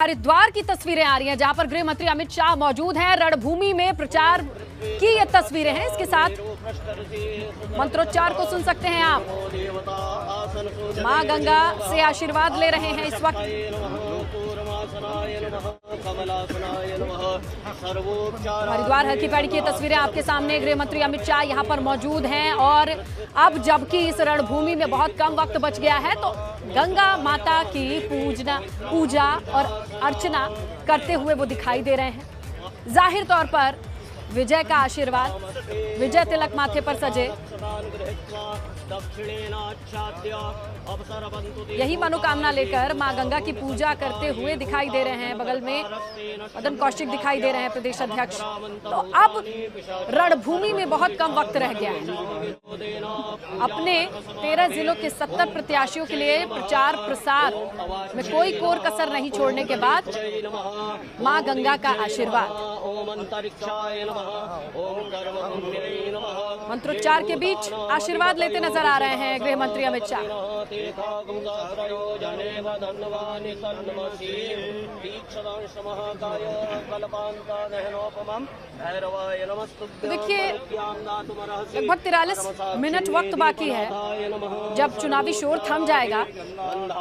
हरिद्वार की तस्वीरें आ रही हैं जहां पर गृह मंत्री अमित शाह मौजूद हैं। रणभूमि में प्रचार की ये तस्वीरें हैं। इसके साथ मंत्रोच्चार को सुन सकते हैं आप। मां गंगा से आशीर्वाद ले रहे हैं इस वक्त। हरिद्वार हर की पैड़ी की तस्वीरें आपके सामने। गृह मंत्री अमित शाह यहां पर मौजूद हैं और अब जबकि इस रणभूमि में बहुत कम वक्त बच गया है तो गंगा माता की पूजा और अर्चना करते हुए वो दिखाई दे रहे हैं। जाहिर तौर पर विजय का आशीर्वाद, विजय तिलक माथे पर सजे, यही मनोकामना लेकर मां गंगा की पूजा करते हुए दिखाई दे रहे हैं। बगल में मदन कौशिक दिखाई दे रहे हैं, प्रदेश अध्यक्ष। तो अब रणभूमि में बहुत कम वक्त रह गया है। अपने 13 जिलों के 70 प्रत्याशियों के लिए प्रचार प्रसार में कोई कोर कसर नहीं छोड़ने के बाद मां गंगा का आशीर्वाद। मंत्रोच्चार के बीच आशीर्वाद लेते नजर आ रहे हैं गृह मंत्री अमित शाह। देखिए, लगभग 43 मिनट वक्त बाकी है जब चुनावी शोर थम जाएगा,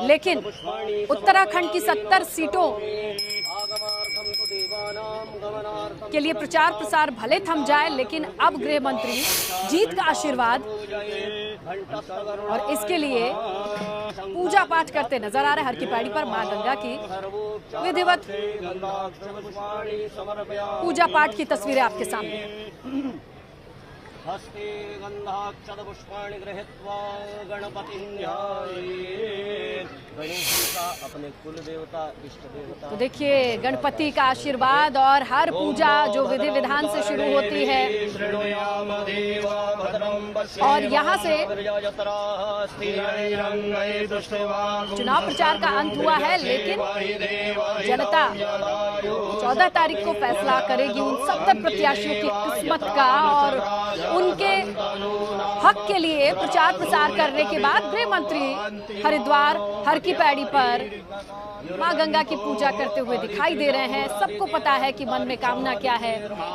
लेकिन उत्तराखंड की 70 सीटों के लिए प्रचार प्रसार भले थम जाए, लेकिन अब गृह मंत्री जीत का आशीर्वाद और इसके लिए पूजा पाठ करते नजर आ रहे हैं। हर की पैड़ी पर मां गंगा की विधिवत पूजा पाठ की तस्वीरें आपके सामने। हस्ते गंधाक्षत पुष्पाणि गृहीत्वा गणपति अपने कुल देवता इष्ट देवता। तो देखिए, गणपति का आशीर्वाद और हर पूजा जो विधि विधान से शुरू होती है और यहाँ से चुनाव प्रचार का अंत हुआ है, लेकिन जनता 14 तारीख को फैसला करेगी उन 70 प्रत्याशियों की किस्मत का। और उनके हक के लिए प्रचार प्रसार करने के बाद गृह मंत्री हरिद्वार हर की पैड़ी पर मां गंगा की पूजा करते हुए दिखाई दे रहे हैं। सबको पता है कि मन में कामना क्या है,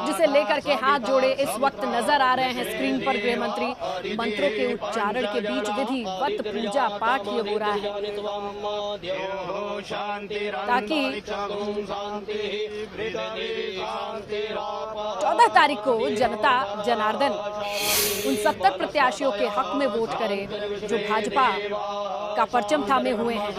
जिसे लेकर के हाथ जोड़े इस वक्त नजर आ रहे हैं स्क्रीन पर गृह मंत्री। मंत्रों के उच्चारण के बीच विधिवत पूजा पाठ ये हो रहा है ताकि 14 तारीख को जनता जनार्दन उन 70 प्रत्याशियों के हक में वोट करे जो भाजपा का परचम थामे हुए हैं।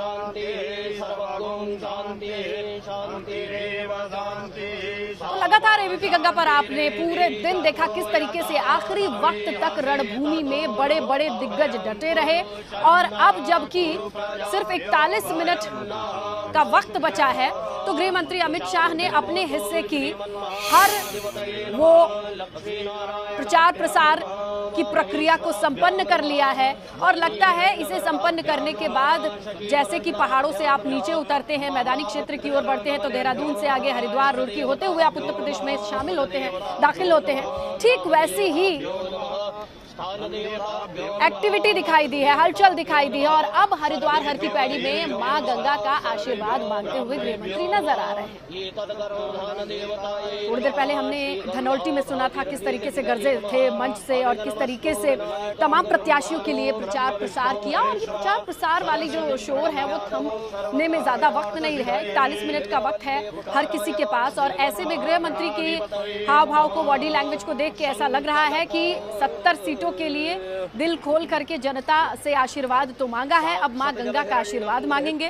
तो लगातार एबीपी गंगा पर आपने पूरे दिन देखा किस तरीके से आखिरी वक्त तक रणभूमि में बड़े बड़े दिग्गज डटे रहे। और अब जबकि सिर्फ 41 मिनट का वक्त बचा है तो गृह मंत्री अमित शाह ने अपने हिस्से की हर वो प्रचार प्रसार की प्रक्रिया को संपन्न कर लिया है। और लगता है इसे संपन्न करने के बाद जैसे कि पहाड़ों से आप नीचे उतरते हैं, मैदानी क्षेत्र की ओर बढ़ते हैं, तो देहरादून से आगे हरिद्वार रुड़की होते हुए आप उत्तर प्रदेश में शामिल होते हैं, दाखिल होते हैं, ठीक वैसी ही एक्टिविटी दिखाई दी है, हलचल दिखाई दी है। और अब हरिद्वार हर की पैड़ी में मां गंगा का आशीर्वाद मांगते हुए गृह मंत्री नजर आ रहे हैं। थोड़ी देर पहले हमने धनौल्टी में सुना था किस तरीके से गरजे थे मंच से और किस तरीके से तमाम प्रत्याशियों के लिए प्रचार प्रसार किया। और ये प्रचार प्रसार वाली जो शोर है वो थमने में ज्यादा वक्त नहीं रहा है। 41 मिनट का वक्त है हर किसी के पास। और ऐसे में गृह मंत्री की हाव भाव को, बॉडी लैंग्वेज को देख के ऐसा लग रहा है कि 70 सीटों के लिए दिल खोल करके जनता से आशीर्वाद तो मांगा है, अब मां गंगा का आशीर्वाद मांगेंगे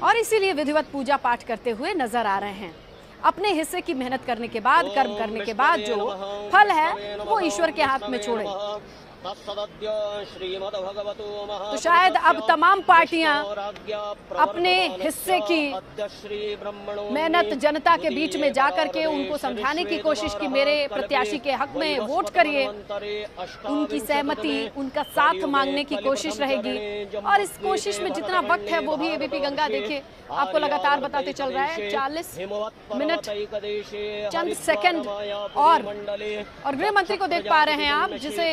और इसीलिए विधिवत पूजा पाठ करते हुए नजर आ रहे हैं। अपने हिस्से की मेहनत करने के बाद, कर्म करने के बाद जो फल है वो ईश्वर के हाथ में छोड़े। तो शायद अब तमाम पार्टियां अपने हिस्से की मेहनत जनता के बीच में जाकर के उनको समझाने की कोशिश की मेरे प्रत्याशी के हक में वोट करिए, उनकी सहमति, उनका साथ मांगने की कोशिश रहेगी। और इस कोशिश में जितना वक्त है वो भी एबीपी गंगा देखिए आपको लगातार बताते चल रहा है। 40 मिनट चंद सेकंड और गृह मंत्री को देख पा रहे हैं आप, जिसे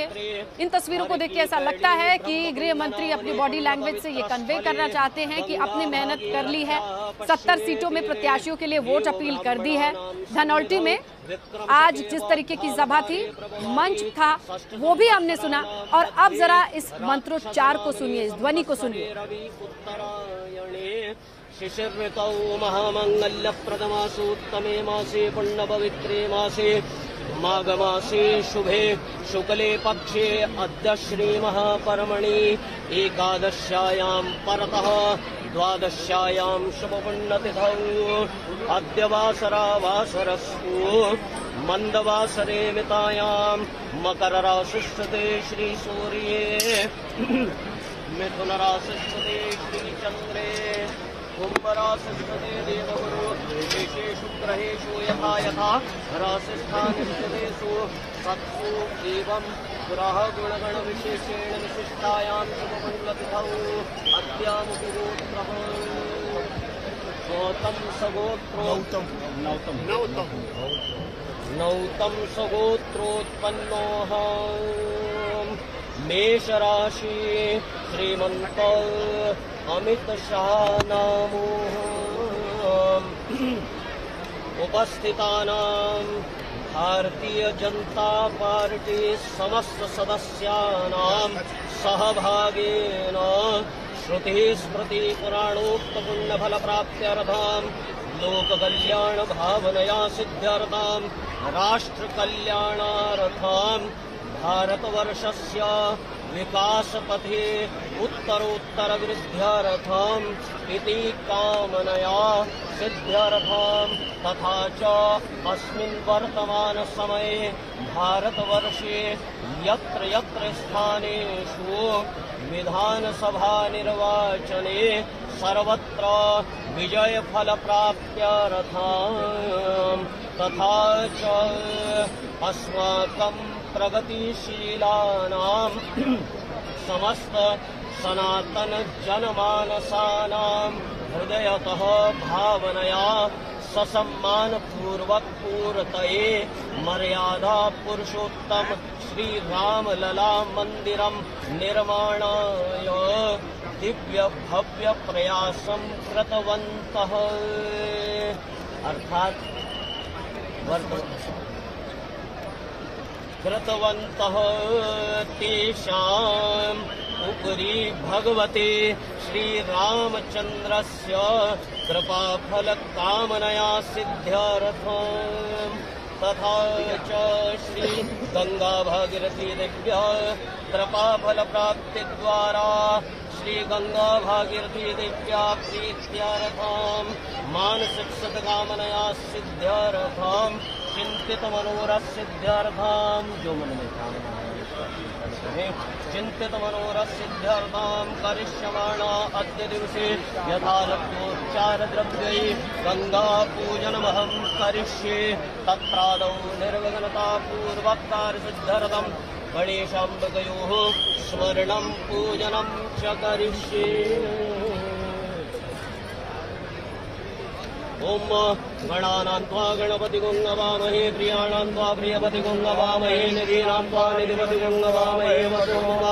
इन तस्वीरों को देख के ऐसा लगता है कि गृह मंत्री अपनी बॉडी लैंग्वेज से ये कन्वे करना चाहते हैं कि अपनी मेहनत कर ली है, 70 सीटों में प्रत्याशियों के लिए वोट अपील कर दी है। धनौल्टी में आज जिस तरीके की सभा थी, मंच था, वो भी हमने सुना। और अब जरा इस मंत्रोच्चार को सुनिए, इस ध्वनि को सुनिए। शिशिर्ऋतौ महामङ्गल्यप्रदमासूत्तमे मासे पुण्यपवित्रे मासे माघमासे शुभे शुक्ले पक्षे अद्य श्रीमहापर्वणि एकादश्यायां परतः द्वादश्यायां शुभपुण्यतिथौ अद्य वासरा वासरस्तु मन्दवासरे मितायां मकरराशिष्यते श्रीसूर्ये मिथुनराशिष्यते श्रीचन्द्रे कुम्भराशिष्यते देवगुरु विशेषेषु ग्रहेषु यथा यथा राशिस्थानिष्यतेषु सत्सु एवं ग्रह गुणगण विशेषेण विशिष्टायां शुभमण्डलतिथौ अद्यामुपगोत्रः गौतम सगोत्रो नौतम सगोत्रोत्पन्नोः मेष राशि श्रीमन्त अमित शाह नामो उपस्थितानां भारतीय जनता पार्टी समस्त सदस्यानां सहभागेन श्रुति स्मृति पुराणोक्त पुण्य फल प्राप्त्यर्थं लोक कल्याण भावनया सिद्ध्यर्थं राष्ट्र कल्याणार्थं भारतवर्षस्य विकासपथे उत्तरोत्तरवृद्ध्यर्थम् इति कामनया सिद्ध्यर्थं तथा च अस्मिन् वर्तमानसमये भारतवर्षे यत्र यत्र स्थानेषु विधानसभा निर्वाचने सर्वत्र विजयफलप्राप्त्यर्थं तथा च अस्माकं प्रगतिशीलानां समस्त सनातन जनमानसानां हृदयतः भावनया ससम्मान पूर्वक पूर्तये मर्यादा पुरुषोत्तम श्री रामलला मंदिरं निर्माणाय दिव्य भव्य प्रयासं कृतवन्तः अर्थात कृतवन्तः तेषाम् उपरि भगवते श्रीरामचन्द्रस्य कृपाफलकामनया सिद्ध्यर्थम् तथा च श्री गंगा भागीरथी दिव्य कृपाफलप्राप्तिद्वारा श्री गंगा भागीरथी दिव्या प्रीत्यर्थं मानसिक सद्कामनया सिद्ध्यर्थं चिंतित मनोरथ सिद्ध्यर्थं जो मन में कामना है चिंतित मनोरथ सिद्ध्यर्थं करिष्यमाणा अद्य दिवसे यथालब्धोच्चार द्रव्यै गंगा पूजनमहं करिष्ये तत्रादौ निर्विघ्नता पूर्वक कार्य सिद्ध्यर्थं गणेशाम्बिकयोः स्मरणं पूजनं च करिष्ये। ओम गणानां त्वा गणपतिगुं नमामहे प्रियाणां त्वा प्रियपतिगुं नमामहे निधीनां त्वा निधिपतिगुं नमामहे वसो मम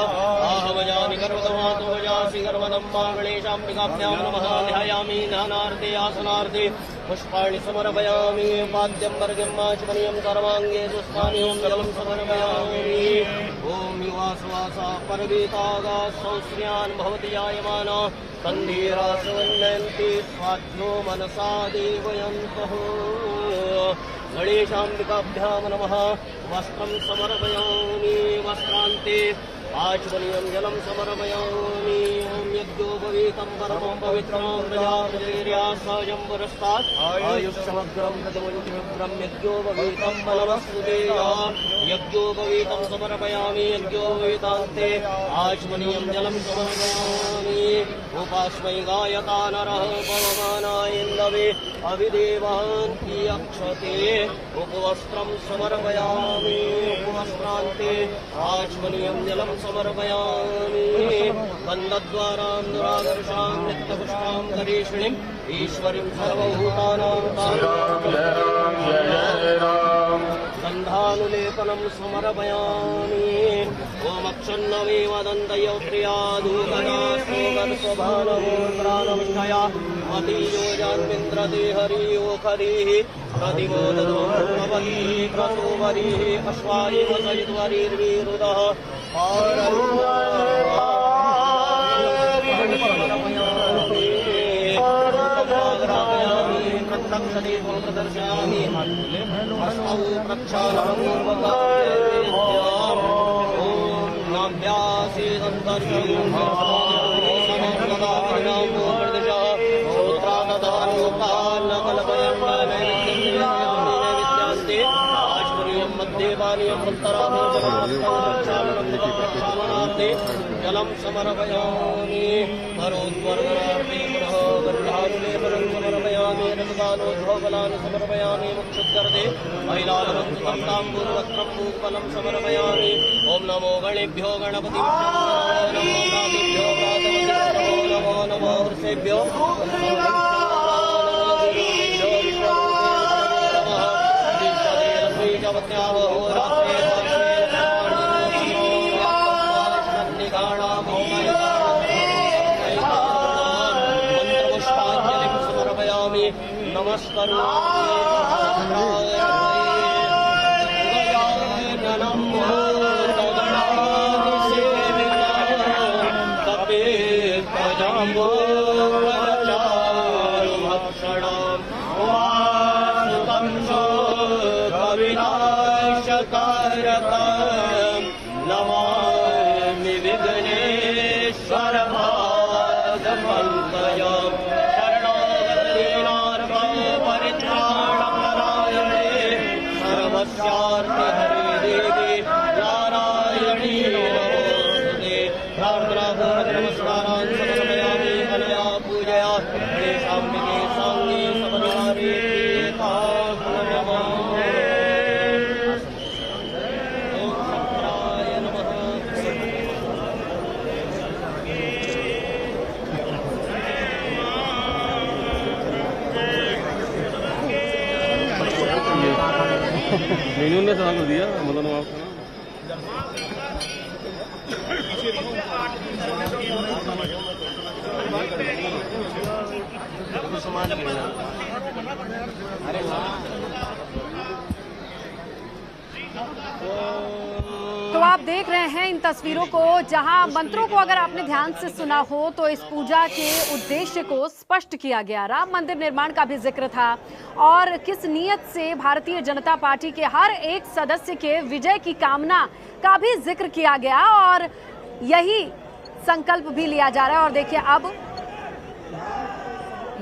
आहवजामि गर्वतमातो वजासि गर्वनं मा गणेशाम्बिकाभ्यां नमः ध्यायामि ध्यानार्थे आसनार्थे पुष्पाणि समर्पयामि पाद्यं वर्गं आचमनीयं सर्वाङ्गे पुष्पाणि जलं समर्पयामि। ओम युवासवासा परवीतागा सौश्र्यान् भवति जायमाना तन्धीरासवन्नयन्ति स्वाध्यो मनसा देवयन्तः। गणेशाम्बिकाभ्यां नमः वस्त्रं समर्पयामि वस्त्रान्ते आचमनीयं जलं समर्पयामि। ओम यज्ञोपवीतं परमं पवित्रं प्रजापतिर्या सहजं पुरस्तात् आयुष्यमग्रं प्रतिमुञ्चिग्रं यज्ञोपवीतं बलवस्तुतेया यज्ञोपवीतं समर्पयामि। यज्ञोपवीतान्ते आचमनीयं जलं समर्पयामि। उपास्मै गायता नरः पवमाना इन्द्र पल्लवे अभिदेवान्ति अक्षते उपवस्त्रं समर्पयामि उपवस्त्रान्ते आचमनीयं जलं समर्पयामि गन्धद्वारां दुरादर्शां नित्यपुष्टां करीषिणीम् ईश्वरीं सर्वभूतानां गन्धानुलेपनं समर्पयामि ॐ अक्षन्नवे वदन्तयो प्रियादूतदास्तोगर्भभानमोत्रानविषया मतीयो जान्मिन्द्रते हरियोखरीः प्रतिमोदधोर्भवतीः क्रतुवरीः अश्वायेव सरिद्वरीर्वीरुदः प्रदर्शयामि हस्तौ जलं समर्पयामि करोद्वर्गरार्थे पुनः गन्धानुलेपनं समर्पयामि रक्तदानोद्भवफलानि समर्पयामि मुक्षुद्गर्दे महिलालवन्तताम्बूलवस्त्रं पूगफलं समर्पयामि ॐ नमो गणेभ्यो गणपतिभ्यो नमो नमो वृषेभ्यो नमस्कार नमामि विघ्नेश्वर पादपङ्कजम् सर्वस्यार्थे हरे देवी नारायणी नमोस्तुते नमस्कारान् समर्पयामि अनया पूजया तेषां विदेशाङ्गे समर्पयामि मेनू ने सामान दिया मतलब आपको तो आप देख रहे हैं इन तस्वीरों को, जहां मंत्रों को अगर आपने ध्यान से सुना हो तो इस पूजा के उद्देश्य को स्पष्ट किया गया। राम मंदिर निर्माण का भी जिक्र था और किस नियत से भारतीय जनता पार्टी के हर एक सदस्य के विजय की कामना का भी जिक्र किया गया और यही संकल्प भी लिया जा रहा है। और देखिए अब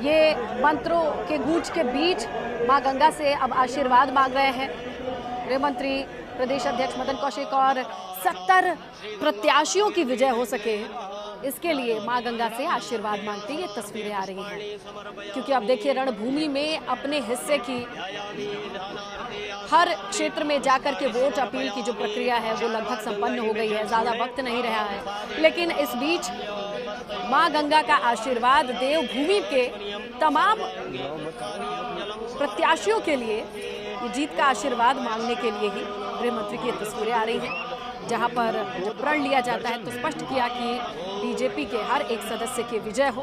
ये मंत्रों के गूंज के बीच मां गंगा से अब आशीर्वाद मांग रहे हैं गृह मंत्री प्रदेश अध्यक्ष मदन कौशिक और 70 प्रत्याशियों की विजय हो सके, इसके लिए मां गंगा से आशीर्वाद मांगती ये तस्वीरें आ रही हैं। क्योंकि अब देखिए रणभूमि में अपने हिस्से की हर क्षेत्र में जाकर के वोट अपील की जो प्रक्रिया है वो लगभग संपन्न हो गई है, ज़्यादा वक्त नहीं रहा है। लेकिन इस बीच मां गंगा का आशीर्वाद देवभूमि के तमाम प्रत्याशियों के लिए ये जीत का आशीर्वाद मांगने के लिए ही गृह मंत्री की तस्वीरें आ रही हैं, जहां पर प्रण लिया जाता है तो स्पष्ट किया कि बीजेपी के हर एक सदस्य की विजय हो।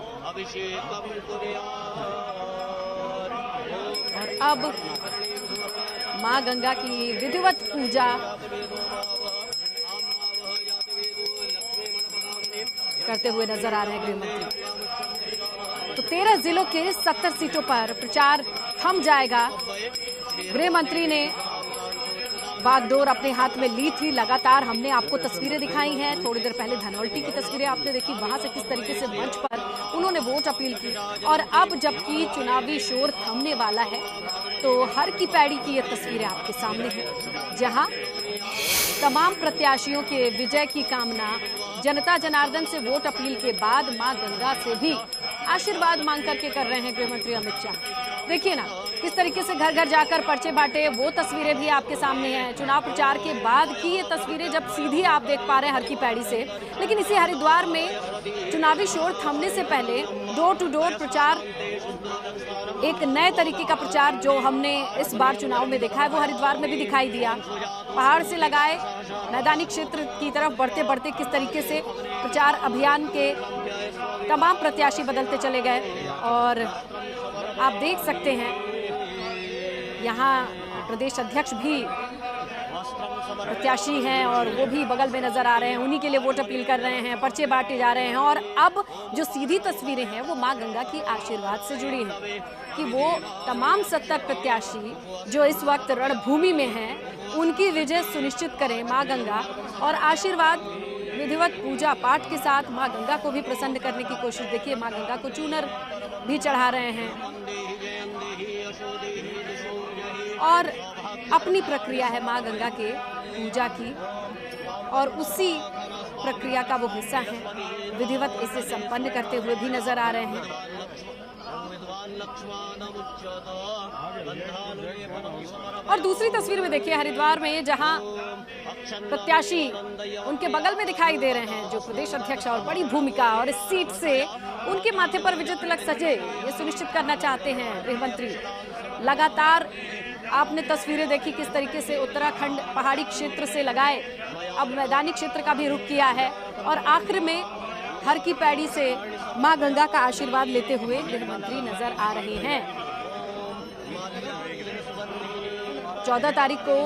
और अब मां गंगा की विधिवत पूजा करते हुए नजर आ रहे हैं गृह मंत्री। तो 13 जिलों के 70 सीटों पर प्रचार थम जाएगा। गृह मंत्री ने बागडोर अपने हाथ में ली थी। लगातार हमने आपको तस्वीरें दिखाई हैं। थोड़ी देर पहले धनौल्टी की तस्वीरें आपने देखी, वहां से किस तरीके से मंच पर उन्होंने वोट अपील की। और अब जबकि चुनावी शोर थमने वाला है तो हर की पैड़ी की ये तस्वीरें आपके सामने हैं, जहां तमाम प्रत्याशियों के विजय की कामना जनता जनार्दन से वोट अपील के बाद मां गंगा से भी आशीर्वाद मांग करके कर रहे हैं गृह मंत्री अमित शाह। देखिए ना किस तरीके से घर घर जाकर पर्चे बांटे, वो तस्वीरें भी आपके सामने हैं। चुनाव प्रचार के बाद की ये तस्वीरें जब सीधी आप देख पा रहे हैं हर की पैड़ी से। लेकिन इसी हरिद्वार में चुनावी शोर थमने से पहले डोर टू डोर प्रचार, एक नए तरीके का प्रचार जो हमने इस बार चुनाव में देखा है वो हरिद्वार में भी दिखाई दिया। पहाड़ से लगाए मैदानी क्षेत्र की तरफ बढ़ते बढ़ते किस तरीके से प्रचार अभियान के तमाम प्रत्याशी बदलते चले गए। और आप देख सकते हैं यहाँ प्रदेश अध्यक्ष भी प्रत्याशी हैं और वो भी बगल में नजर आ रहे हैं, उन्हीं के लिए वोट अपील कर रहे हैं, पर्चे बांटे जा रहे हैं। और अब जो सीधी तस्वीरें हैं वो मां गंगा की आशीर्वाद से जुड़ी हैं कि वो तमाम 70 प्रत्याशी जो इस वक्त रणभूमि में हैं उनकी विजय सुनिश्चित करें मां गंगा, और आशीर्वाद विधिवत पूजा पाठ के साथ मां गंगा को भी प्रसन्न करने की कोशिश। देखिए मां गंगा को चूनर भी चढ़ा रहे हैं और अपनी प्रक्रिया है मां गंगा के पूजा की, और उसी प्रक्रिया का वो हिस्सा है। विधिवत इसे संपन्न करते हुए भी नजर आ रहे हैं। और दूसरी तस्वीर में देखिए हरिद्वार में जहां प्रत्याशी उनके बगल में दिखाई दे रहे हैं जो प्रदेश अध्यक्ष, और बड़ी भूमिका और इस सीट से उनके माथे पर विजय तिलक सजे ये सुनिश्चित करना चाहते हैं गृह मंत्री। लगातार आपने तस्वीरें देखी किस तरीके से उत्तराखंड पहाड़ी क्षेत्र से लगाए अब मैदानी क्षेत्र का भी रुख किया है, और आखिर में हर की पैड़ी से मां गंगा का आशीर्वाद लेते हुए गृह मंत्री नजर आ रहे हैं। 14 तारीख को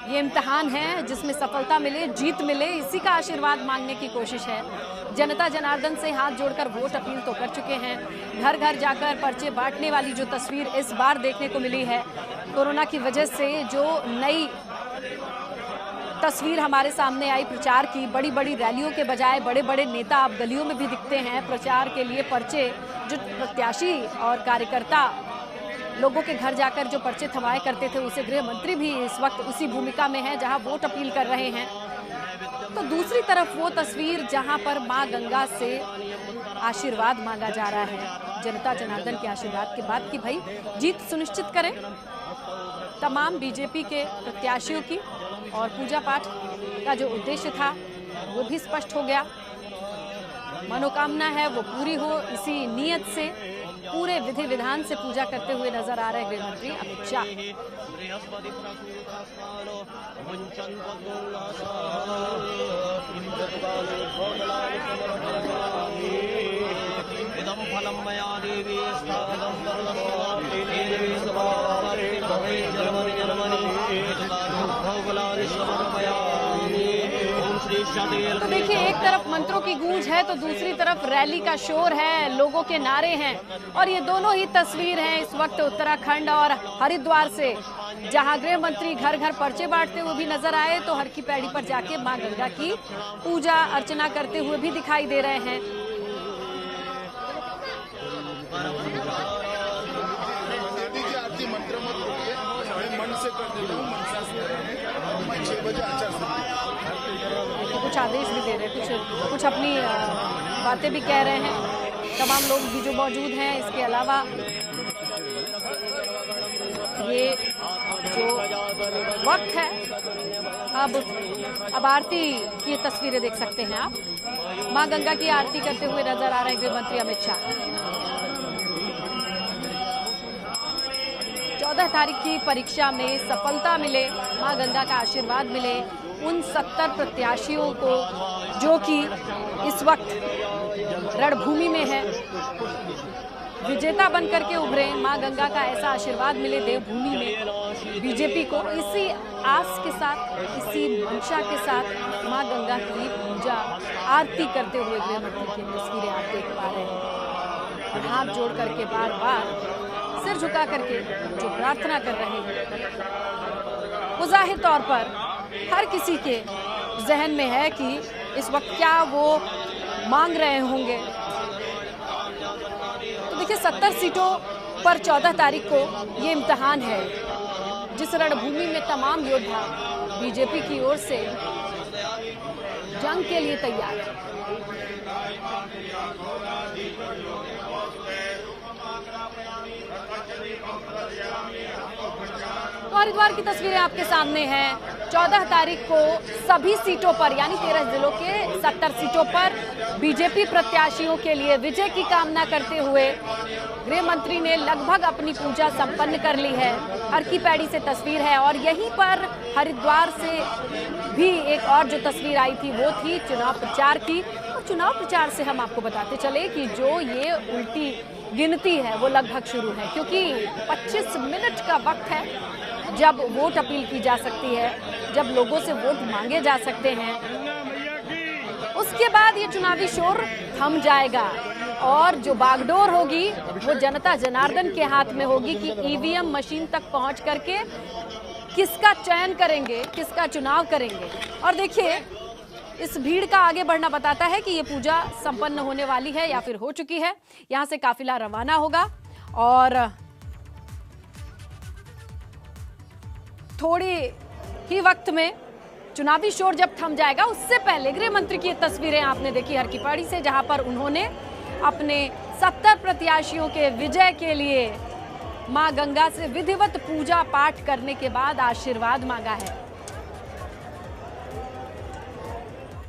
ये इम्तिहान है जिसमें सफलता मिले, जीत मिले, इसी का आशीर्वाद मांगने की कोशिश है। जनता जनार्दन से हाथ जोड़कर वोट अपील तो कर चुके हैं, घर घर जाकर पर्चे बांटने वाली जो तस्वीर इस बार देखने को मिली है, कोरोना की वजह से जो नई तस्वीर हमारे सामने आई प्रचार की, बड़ी बड़ी रैलियों के बजाय बड़े बड़े नेता अब गलियों में भी दिखते हैं प्रचार के लिए। पर्चे जो प्रत्याशी और कार्यकर्ता लोगों के घर जाकर जो पर्चे थमाए करते थे, उसे गृह मंत्री भी इस वक्त उसी भूमिका में है जहां वोट अपील कर रहे हैं। तो दूसरी तरफ वो तस्वीर जहां पर मां गंगा से आशीर्वाद मांगा जा रहा है, जनता जनार्दन के आशीर्वाद के बाद कि भाई जीत सुनिश्चित करें तमाम बीजेपी के प्रत्याशियों की, और पूजा पाठ का जो उद्देश्य था वो भी स्पष्ट हो गया। मनोकामना है वो पूरी हो, इसी नियत से पूरे विधि विधान से पूजा करते हुए नजर आ रहे हैं गृह मंत्री अमित शाह। तो देखिए एक तरफ मंत्रों की गूंज है तो दूसरी तरफ रैली का शोर है, लोगों के नारे हैं, और ये दोनों ही तस्वीर हैं इस वक्त उत्तराखंड और हरिद्वार से, जहां गृह मंत्री घर घर पर्चे बांटते हुए भी नजर आए तो हर की पैड़ी पर जाके मां गंगा की पूजा अर्चना करते हुए भी दिखाई दे रहे हैं। कुछ आदेश भी दे रहे हैं, कुछ अपनी बातें भी कह रहे हैं तमाम लोग भी जो मौजूद हैं। इसके अलावा ये जो वक्त है अब आरती की तस्वीरें देख सकते हैं आप, मां गंगा की आरती करते हुए नजर आ रहे हैं गृह मंत्री अमित शाह। 14 तारीख की परीक्षा में सफलता मिले, मां गंगा का आशीर्वाद मिले उन 70 प्रत्याशियों को जो कि इस वक्त रणभूमि में है, विजेता बनकर के उभरे, मां गंगा का ऐसा आशीर्वाद मिले देवभूमि में बीजेपी को। इसी आस के साथ, इसी मंशा के साथ मां गंगा की पूजा आरती करते हुए गृह मंत्री की तस्वीरें आप देख पा रहे हैं, और हाथ जोड़ करके बार बार सिर झुका करके जो प्रार्थना कर रहे हैं वो जाहिर तौर पर हर किसी के जहन में है कि इस वक्त क्या वो मांग रहे होंगे। तो देखिए 70 सीटों पर 14 तारीख को ये इम्तिहान है जिस रणभूमि में तमाम योद्धा बीजेपी की ओर से जंग के लिए तैयार है। हरिद्वार की तस्वीरें आपके सामने हैं। 14 तारीख को सभी सीटों पर यानी 13 जिलों के 70 सीटों पर बीजेपी प्रत्याशियों के लिए विजय की कामना करते हुए गृह मंत्री ने लगभग अपनी पूजा संपन्न कर ली है। हर की पैड़ी से तस्वीर है और यहीं पर हरिद्वार से भी एक और जो तस्वीर आई थी वो थी चुनाव प्रचार की। और चुनाव प्रचार से हम आपको बताते चले कि जो ये उल्टी गिनती है वो लगभग शुरू है, क्योंकि 25 मिनट का वक्त है जब वोट अपील की जा सकती है, जब लोगों से वोट मांगे जा सकते हैं। उसके बाद ये चुनावी शोर थम जाएगा और जो बागडोर होगी वो जनता जनार्दन के हाथ में होगी कि ईवीएम मशीन तक पहुंच करके किसका चयन करेंगे, किसका चुनाव करेंगे। और देखिए इस भीड़ का आगे बढ़ना बताता है कि ये पूजा संपन्न होने वाली है या फिर हो चुकी है। यहां से काफिला रवाना होगा और थोड़ी ही वक्त में चुनावी शोर जब थम जाएगा उससे पहले गृह मंत्री की तस्वीरें आपने देखी हर की पैड़ी से, जहां पर उन्होंने अपने 70 प्रत्याशियों के विजय के लिए मां गंगा से विधिवत पूजा पाठ करने के बाद आशीर्वाद मांगा है।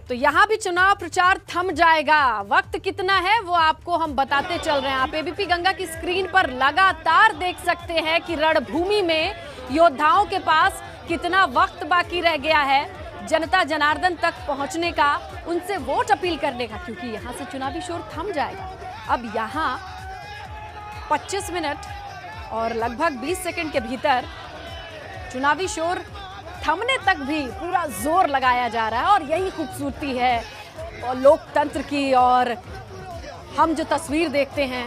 तो यहां भी चुनाव प्रचार थम जाएगा। वक्त कितना है वो आपको हम बताते चल रहे हैं। आप एबीपी गंगा की स्क्रीन पर लगातार देख सकते हैं कि रणभूमि में योद्धाओं के पास कितना वक्त बाकी रह गया है जनता जनार्दन तक पहुंचने का, उनसे वोट अपील करने का, क्योंकि यहां से चुनावी शोर थम जाएगा। अब यहां 25 मिनट और लगभग 20 सेकंड के भीतर चुनावी शोर थमने तक भी पूरा जोर लगाया जा रहा है और यही खूबसूरती है और लोकतंत्र की। और हम जो तस्वीर देखते हैं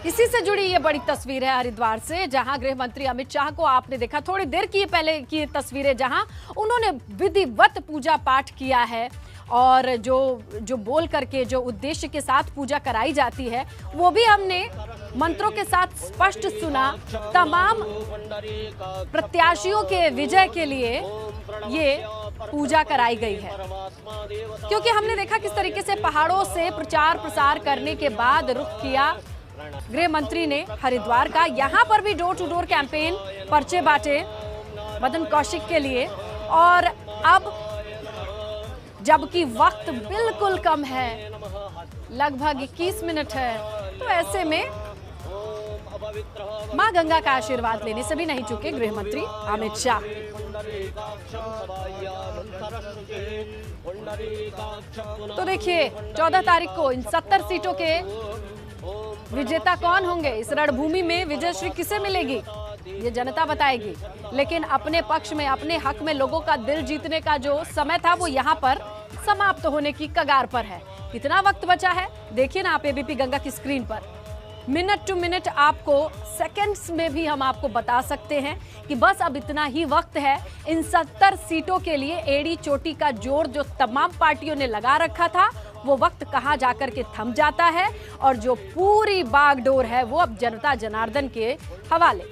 इसी से जुड़ी ये बड़ी तस्वीर है हरिद्वार से, जहां गृह मंत्री अमित शाह को आपने देखा थोड़ी देर की पहले की तस्वीरें, जहां उन्होंने विधिवत पूजा पाठ किया है और जो बोल करके जो उद्देश्य के साथ पूजा कराई जाती है वो भी हमने मंत्रों के साथ स्पष्ट सुना। तमाम प्रत्याशियों के विजय के लिए ये पूजा कराई गई है, क्योंकि हमने देखा किस तरीके से पहाड़ों से प्रचार प्रसार करने के बाद रुख किया गृह मंत्री ने हरिद्वार का। यहाँ पर भी डोर टू डोर कैंपेन, पर्चे बांटे मदन कौशिक के लिए। और अब जबकि वक्त बिल्कुल कम है, लगभग 21 मिनट है, तो ऐसे में मां गंगा का आशीर्वाद लेने से भी नहीं चूके गृह मंत्री अमित शाह। तो देखिए 14 तारीख को इन 70 सीटों के विजेता कौन होंगे, इस रणभूमि में विजयश्री किसे मिलेगी ये जनता बताएगी। लेकिन अपने पक्ष में, अपने हक में लोगों का दिल जीतने का जो समय था वो यहाँ पर समाप्त होने की कगार पर है। कितना वक्त बचा है देखिए ना आप एबीपी गंगा की स्क्रीन पर। मिनट टू मिनट, आपको सेकंड्स में भी हम आपको बता सकते हैं कि बस अब इतना ही वक्त है इन 70 सीटों के लिए। एड़ी चोटी का जोर जो तमाम पार्टियों ने लगा रखा था वो वक्त कहां जाकर के थम जाता है और जो पूरी बागडोर है वो अब जनता जनार्दन के हवाले।